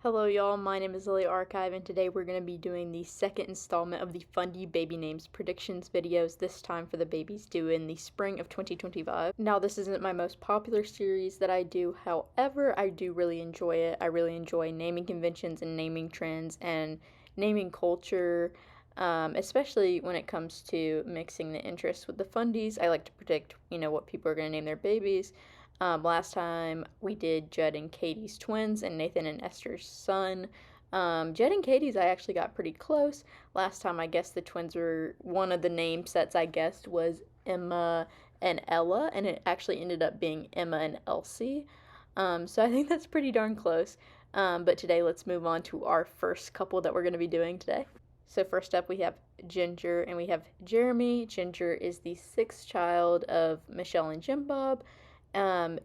Hello y'all, my name is Lily Archive and today we're going to be doing the second installment of the Fundie baby names predictions videos, this time for the babies due in the spring of 2025. Now this isn't my most popular series that I do, however I do really enjoy it. I really enjoy naming conventions and naming trends and naming culture, especially when it comes to mixing the interests with the Fundies. I like to predict, what people are going to name their babies. Last time we did Judd and Katie's twins and Nathan and Esther's son. Judd and Katie's I actually got pretty close. Last time I guessed the twins were, one of the name sets I guessed was Emma and Ella, and it actually ended up being Emma and Elsie. So I think that's pretty darn close. But today let's move on to our first couple that we're going to be doing today. So first up we have Ginger and we have Jeremy. Ginger is the sixth child of Michelle and Jim Bob.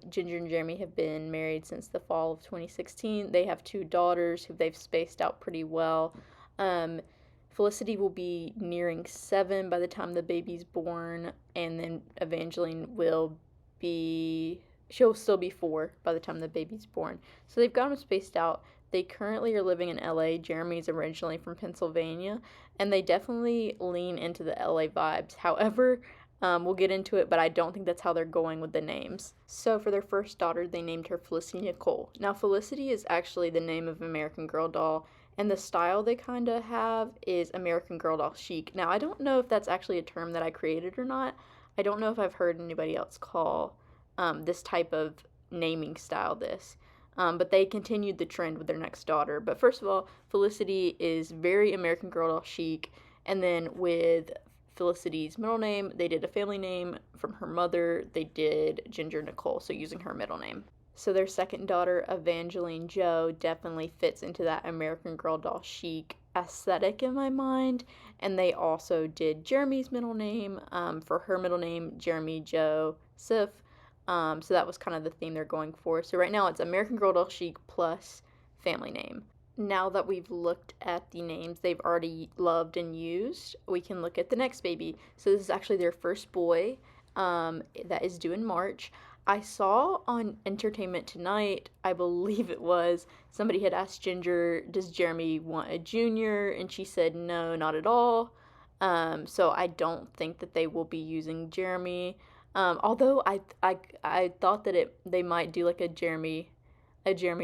Ginger and Jeremy have been married since the fall of 2016. They have two daughters who they've spaced out pretty well. Felicity will be nearing 7 by the time the baby's born, and then Evangeline she'll still be 4 by the time the baby's born. So they've got them spaced out. They currently are living in LA. Jeremy's originally from Pennsylvania, and they definitely lean into the LA vibes. However, we'll get into it, but I don't think that's how they're going with the names. So for their first daughter, they named her Felicity Nicole. Now, Felicity is actually the name of American Girl doll, and the style they kind of have is American Girl doll chic. Now, I don't know if that's actually a term that I created or not. I don't know if I've heard anybody else call this type of naming style this. But they continued the trend with their next daughter. But first of all, Felicity is very American Girl doll chic, and then with Felicity's middle name, they did a family name from her mother. They did Ginger Nicole, so using her middle name. So their second daughter, Evangeline Jo, definitely fits into that American Girl doll chic aesthetic in my mind. And they also did Jeremy's middle name. For her middle name, Jeremy Jo Sif. So that was kind of the theme they're going for. So right now it's American Girl doll chic plus family name. Now that we've looked at the names they've already loved and used, we can look at the next baby. So this is actually their first boy that is due in March. I saw on Entertainment Tonight, I believe it was, somebody had asked Ginger, does Jeremy want a junior? And she said, no, not at all. So I don't think that they will be using Jeremy. Although I thought that they might do like a Jeremy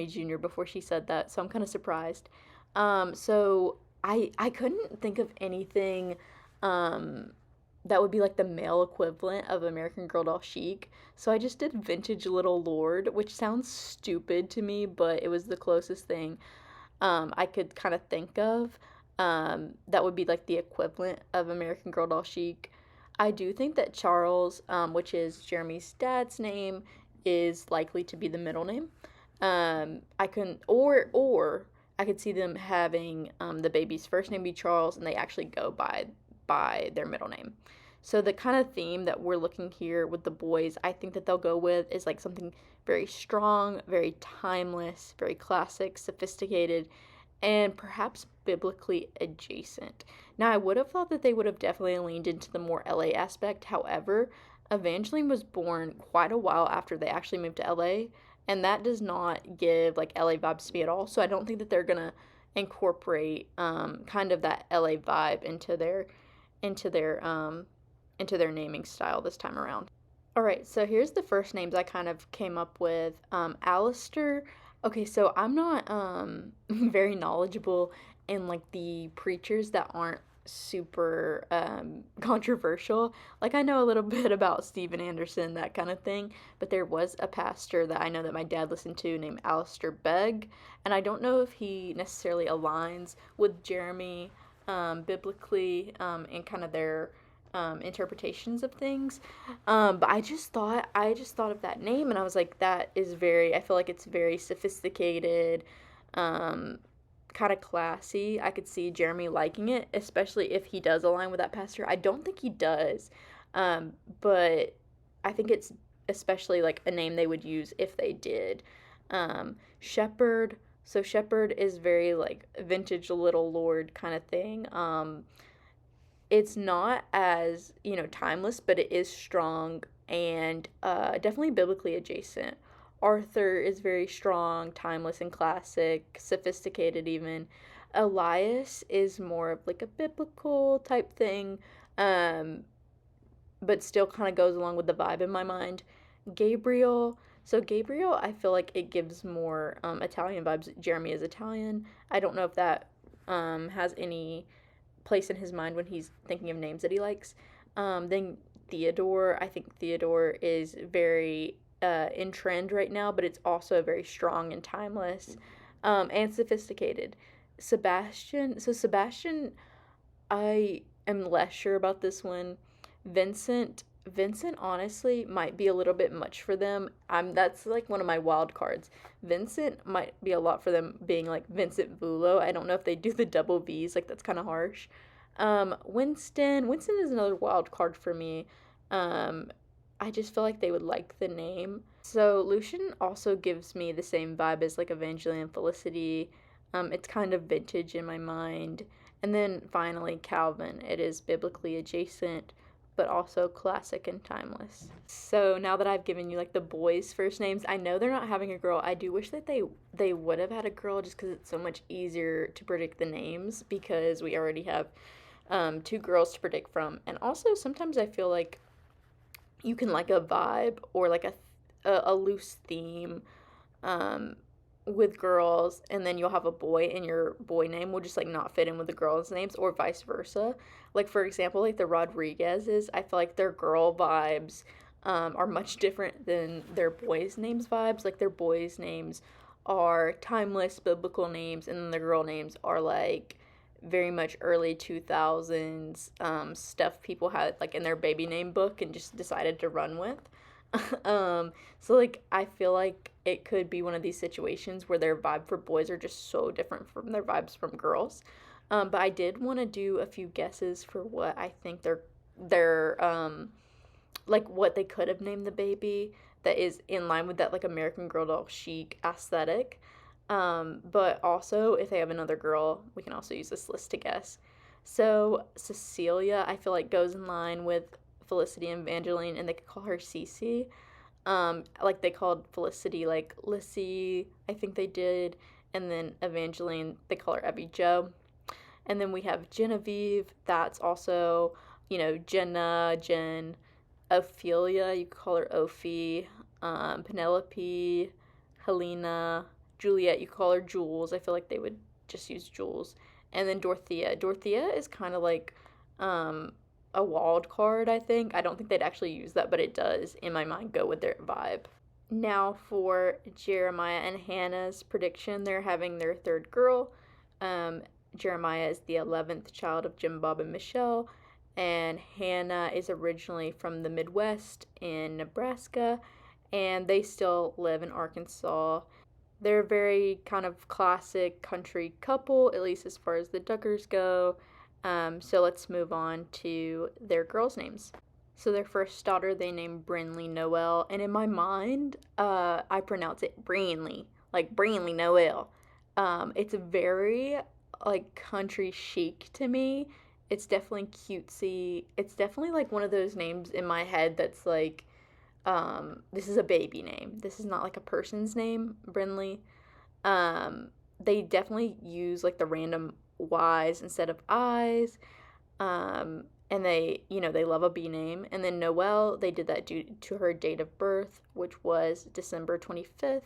Jr. before she said that, so I'm kind of surprised. So I couldn't think of anything that would be like the male equivalent of American Girl doll chic. So I just did Vintage Little Lord, which sounds stupid to me, but it was the closest thing I could kind of think of. That would be like the equivalent of American Girl doll chic. I do think that Charles, which is Jeremy's dad's name, is likely to be the middle name. I could see them having the baby's first name be Charles, and they actually go by their middle name. So the kind of theme that we're looking here with the boys, I think that they'll go with is like something very strong, very timeless, very classic, sophisticated, and perhaps biblically adjacent. Now, I would have thought that they would have definitely leaned into the more LA aspect. However, Evangeline was born quite a while after they actually moved to LA, and that does not give like LA vibes to me at all. So I don't think that they're gonna incorporate kind of that LA vibe into their naming style this time around. All right, so here's the first names I kind of came up with. Alistair. Okay, so I'm not very knowledgeable in like the preachers that aren't super controversial. Like I know a little bit about Steven Anderson, that kind of thing, but there was a pastor that I know that my dad listened to named Alistair Begg, and I don't know if he necessarily aligns with Jeremy biblically in kind of their interpretations of things. But I just thought of that name and I was like, I feel like it's very sophisticated, kind of classy. I could see Jeremy liking it, especially if he does align with that pastor. I don't think he does, but I think it's especially like a name they would use if they did. Shepherd. So Shepherd is very like Vintage Little Lord kind of thing. It's not as, timeless, but it is strong and definitely biblically adjacent. Arthur is very strong, timeless and classic, sophisticated even. Elias is more of like a biblical type thing, um, but still kind of goes along with the vibe in my mind. Gabriel, so Gabriel, I feel like it gives more Italian vibes. Jeremy is Italian. I don't know if that has any place in his mind when he's thinking of names that he likes. Then Theodore, I think Theodore is very in trend right now, but it's also very strong and timeless and sophisticated. Sebastian, I am less sure about this one. Vincent honestly might be a little bit much for them. That's like one of my wild cards. Vincent might be a lot for them being like Vincent Vuolo. I don't know if they do the double V's, like that's kind of harsh. Winston is another wild card for me. Um, I just feel like they would like the name. So Lucian also gives me the same vibe as like Evangeline and Felicity. It's kind of vintage in my mind. And then finally Calvin. It is biblically adjacent, but also classic and timeless. So now that I've given you like the boys' first names, I know they're not having a girl. I do wish that they would have had a girl just because it's so much easier to predict the names because we already have two girls to predict from. And also sometimes I feel like you can like a vibe or like a loose theme um, with girls, and then you'll have a boy, and your boy name will just like not fit in with the girls' names, or vice versa. Like for example, like the Rodriguezes, I feel like their girl vibes are much different than their boys' names vibes. Like their boys' names are timeless biblical names, and then the girl names are like very much early 2000s stuff people had like in their baby name book and just decided to run with. So like I feel like it could be one of these situations where their vibe for boys are just so different from their vibes from girls. But I did want to do a few guesses for what I think their like what they could have named the baby that is in line with that like American Girl doll chic aesthetic. But also, if they have another girl, we can also use this list to guess. So, Cecilia, I feel like goes in line with Felicity and Evangeline, and they could call her Cece. Like they called Felicity like Lissy, I think they did, and then Evangeline, they call her Evie Jo. And then we have Genevieve, that's also, Jenna, Jen, Ophelia, you could call her Ophi, Penelope, Helena, Juliet, you call her Jules. I feel like they would just use Jules. And then Dorothea. Dorothea is kind of like a wild card, I think. I don't think they'd actually use that, but it does, in my mind, go with their vibe. Now for Jeremiah and Hannah's prediction. They're having their third girl. Jeremiah is the 11th child of Jim, Bob, and Michelle. And Hannah is originally from the Midwest in Nebraska. And they still live in Arkansas. They're a very kind of classic country couple, at least as far as the Duggars go. So let's move on to their girls' names. So their first daughter they named Brinley Noel, and in my mind, I pronounce it Breenley, like Breenley Noel. It's very like country chic to me. It's definitely cutesy. It's definitely like one of those names in my head that's like this is a baby name. This is not like a person's name, Brinley. They definitely use like the random Y's instead of I's. And they love a B name. And then Noelle, they did that due to her date of birth, which was December 25th,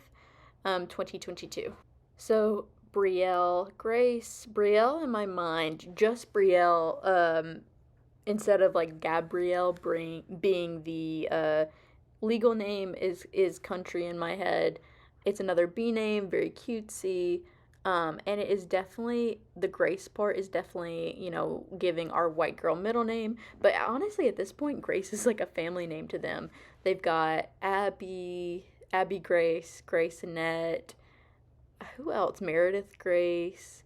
2022. So Brielle, Grace, Brielle in my mind, just Brielle, instead of like Gabrielle being the legal name is country in my head. It's another B name, very cutesy. And it is definitely, the Grace part is definitely, giving our white girl middle name. But honestly, at this point, Grace is like a family name to them. They've got Abby Grace, Grace Annette, who else? Meredith Grace,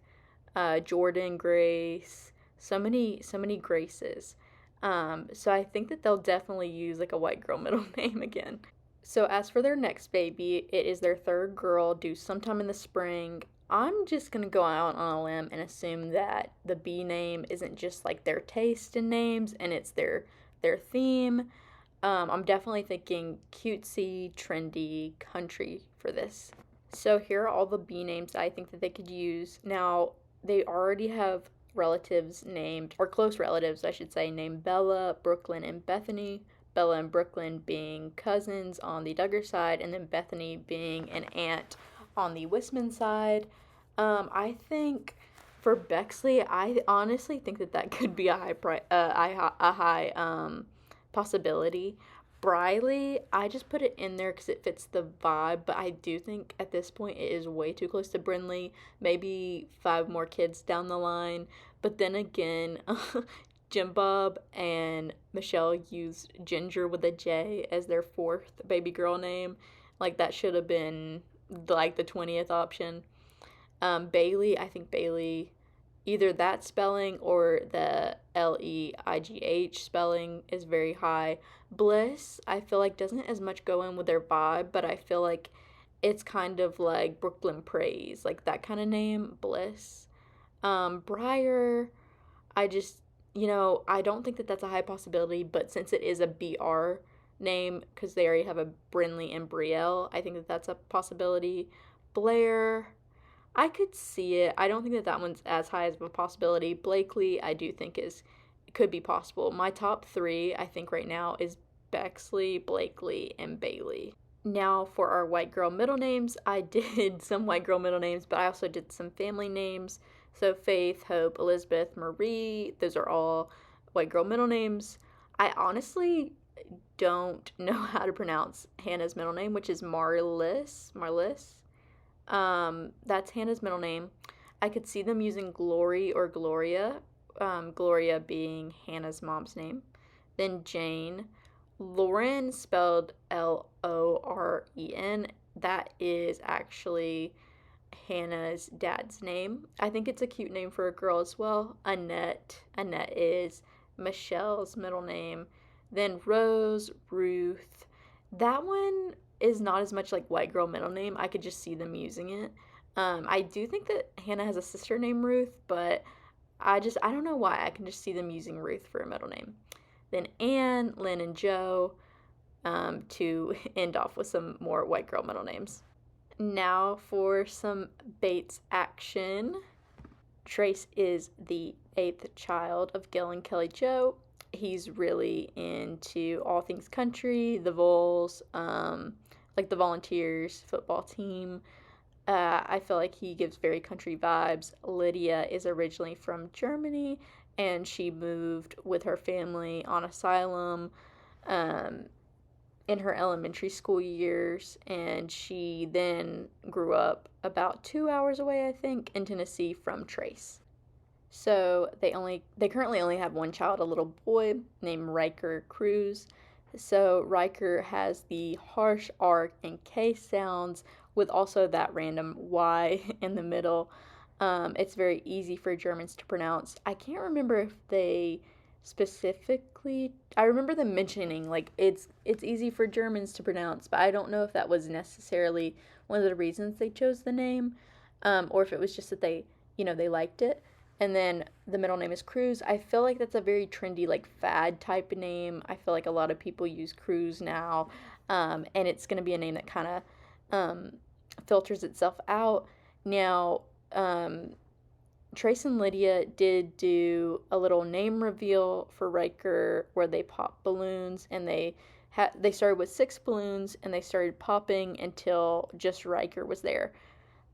Jordan Grace, so many Graces. So I think that they'll definitely use like a white girl middle name again. So as for their next baby, it is their third girl due sometime in the spring. I'm just gonna go out on a limb and assume that the B name isn't just like their taste in names and it's their theme. I'm definitely thinking cutesy, trendy, country for this. So here are all the B names I think that they could use. Now, they already have relatives named, or close relatives, I should say, named Bella, Brooklyn, and Bethany. Bella and Brooklyn being cousins on the Duggar side, and then Bethany being an aunt on the Wisman side. I think for Bexley, I honestly think that that could be a high possibility. Briley, I just put it in there because it fits the vibe, but I do think at this point it is way too close to Brinley. Maybe 5 more kids down the line. But then again, Jim Bob and Michelle used Ginger with a J as their 4th baby girl name. Like, that should have been like the 20th option. Bailey, I think Bailey, either that spelling or the Leigh spelling is very high. Bliss, I feel like doesn't as much go in with their vibe, but I feel like it's kind of like Brooklyn Praise, like that kind of name, Bliss. Briar, I just, I don't think that that's a high possibility, but since it is a BR name, because they already have a Brinley and Brielle, I think that that's a possibility. Blair, I could see it. I don't think that that one's as high as a possibility. Blakely, I do think could be possible. My top 3, I think right now, is Bexley, Blakely, and Bailey. Now for our white girl middle names, I did some white girl middle names, but I also did some family names. So Faith, Hope, Elizabeth, Marie, those are all white girl middle names. I honestly don't know how to pronounce Hannah's middle name, which is Marlis. That's Hannah's middle name. I could see them using Glory or Gloria, Gloria being Hannah's mom's name. Then Jane. Lauren, spelled Loren. That is actually Hannah's dad's name. I think it's a cute name for a girl as well. Annette. Annette is Michelle's middle name. Then Rose, Ruth. That one is not as much like white girl middle name. I could just see them using it. I do think that Hannah has a sister named Ruth, but I don't know why. I can just see them using Ruth for a middle name. Then Anne, Lynn, and Joe, to end off with some more white girl middle names. Now for some Bates action. Trace is the 8th child of Gil and Kelly Joe. He's really into all things country, the Vols, like the Volunteers football team. I feel like he gives very country vibes. Lydia is originally from Germany, and she moved with her family on asylum in her elementary school years, and she then grew up about 2 hours away, I think, in Tennessee from Trace. So they currently only have one child, a little boy named Riker Cruz. So Riker has the harsh R and K sounds with also that random Y in the middle. It's very easy for Germans to pronounce. I can't remember if they specifically, I remember them mentioning like it's easy for Germans to pronounce, but I don't know if that was necessarily one of the reasons they chose the name, or if it was just that they liked it. And then the middle name is Cruz. I feel like that's a very trendy, like, fad type of name. I feel like a lot of people use Cruz now, and it's going to be a name that kind of filters itself out. Now, Trace and Lydia did do a little name reveal for Riker where they popped balloons, and they started with 6 balloons, and they started popping until just Riker was there.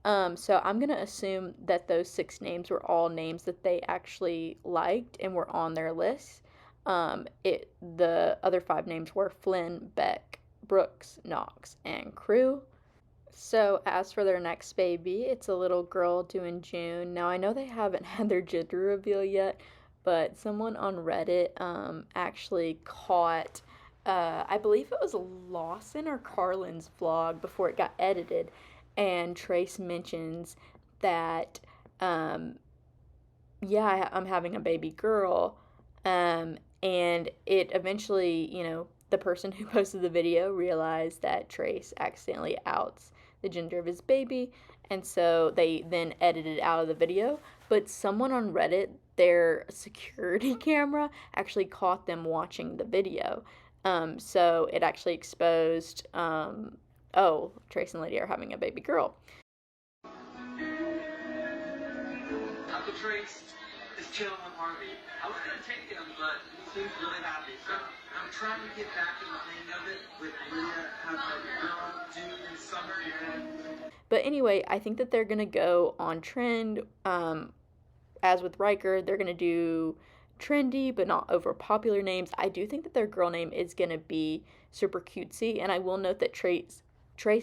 So I'm going to assume that those 6 names were all names that they actually liked and were on their list. The other 5 names were Flynn, Beck, Brooks, Knox, and Crew. So as for their next baby, it's a little girl due in June. Now I know they haven't had their gender reveal yet, but someone on Reddit actually caught, I believe it was Lawson or Carlin's vlog before it got edited. And Trace mentions that, I'm having a baby girl, and it eventually, the person who posted the video realized that Trace accidentally outs the gender of his baby, and so they then edited it out of the video, but someone on Reddit, their security camera, actually caught them watching the video. So it actually exposed, oh, Trace and Lydia are having a baby girl. Uncle Trace is chilling with Harvey. I was going to take him, but he seems really happy, so I'm trying to get back in the hang of it with Lydia having a girl due in summer. But anyway, I think that they're going to go on trend. As with Riker, they're going to do trendy but not over popular names. I do think that their girl name is going to be super cutesy, and I will note that Trace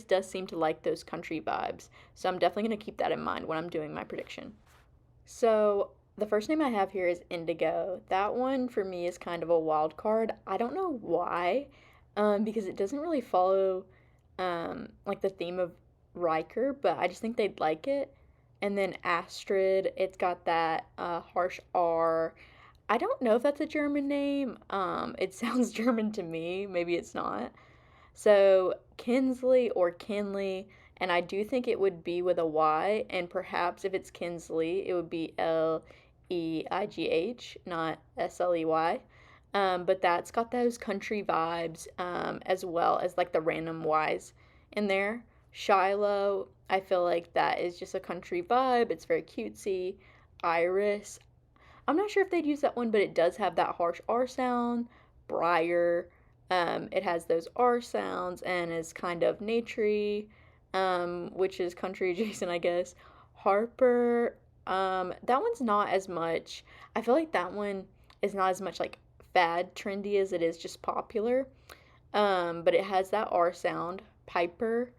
does seem to like those country vibes. So I'm definitely going to keep that in mind when I'm doing my prediction. So the first name I have here is Indigo. That one for me is kind of a wild card. I don't know why, because it doesn't really follow like the theme of Riker, but I just think they'd like it. And then Astrid, it's got that harsh R. I don't know if that's a German name. It sounds German to me. Maybe it's not. So Kinsley or Kinley, and I do think it would be with a Y, and perhaps if it's Kinsley, it would be Leigh, not Sley. But that's got those country vibes, as well as like the random Ys in there. Shiloh, I feel like that is just a country vibe. It's very cutesy. Iris, I'm not sure if they'd use that one, but it does have that harsh R sound. Briar, it has those R sounds and is kind of naturey, which is country adjacent, I guess. Harper, that one's not as much. I feel like that one is not as much like fad trendy as it is just popular. But it has that R sound. Piper,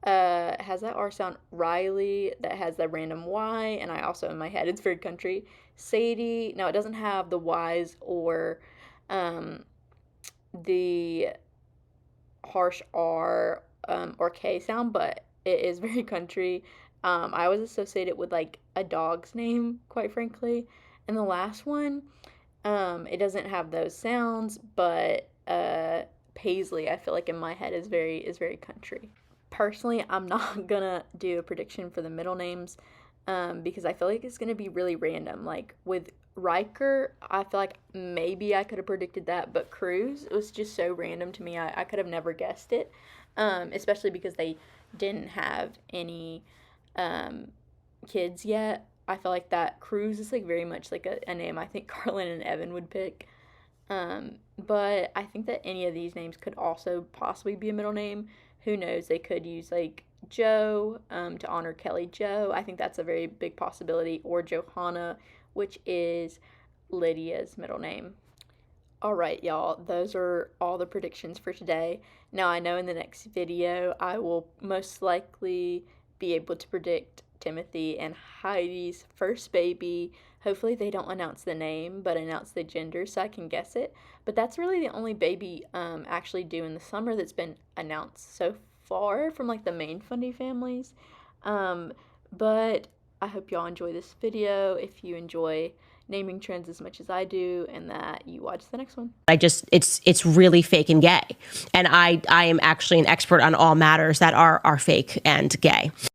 has that R sound. Riley, that has that random Y, and I also in my head it's very country. Sadie, no, it doesn't have the Y's or the harsh R or K sound, but it is very country. I always associate it with like a dog's name, quite frankly. And the last one, it doesn't have those sounds, but Paisley, I feel like in my head is very country. Personally, I'm not gonna do a prediction for the middle names, because I feel like it's gonna be really random. Like with Riker, I feel like maybe I could have predicted that, but Cruz, it was just so random to me. I could have never guessed it, especially because they didn't have any kids yet. I feel like that Cruz is like very much like a name I think Carlin and Evan would pick. But I think that any of these names could also possibly be a middle name. Who knows? They could use like Joe, to honor Kelly Joe. I think that's a very big possibility. Or Johanna, which is Lydia's middle name. All right, y'all. Those are all the predictions for today. Now, I know in the next video, I will most likely be able to predict Timothy and Heidi's first baby. Hopefully they don't announce the name, but announce the gender so I can guess it. But that's really the only baby actually due in the summer that's been announced so far from like the main Fundie families. But I hope y'all enjoy this video. If you enjoy naming trends as much as I do, and that you watch the next one. It's really fake and gay. And I am actually an expert on all matters that are fake and gay.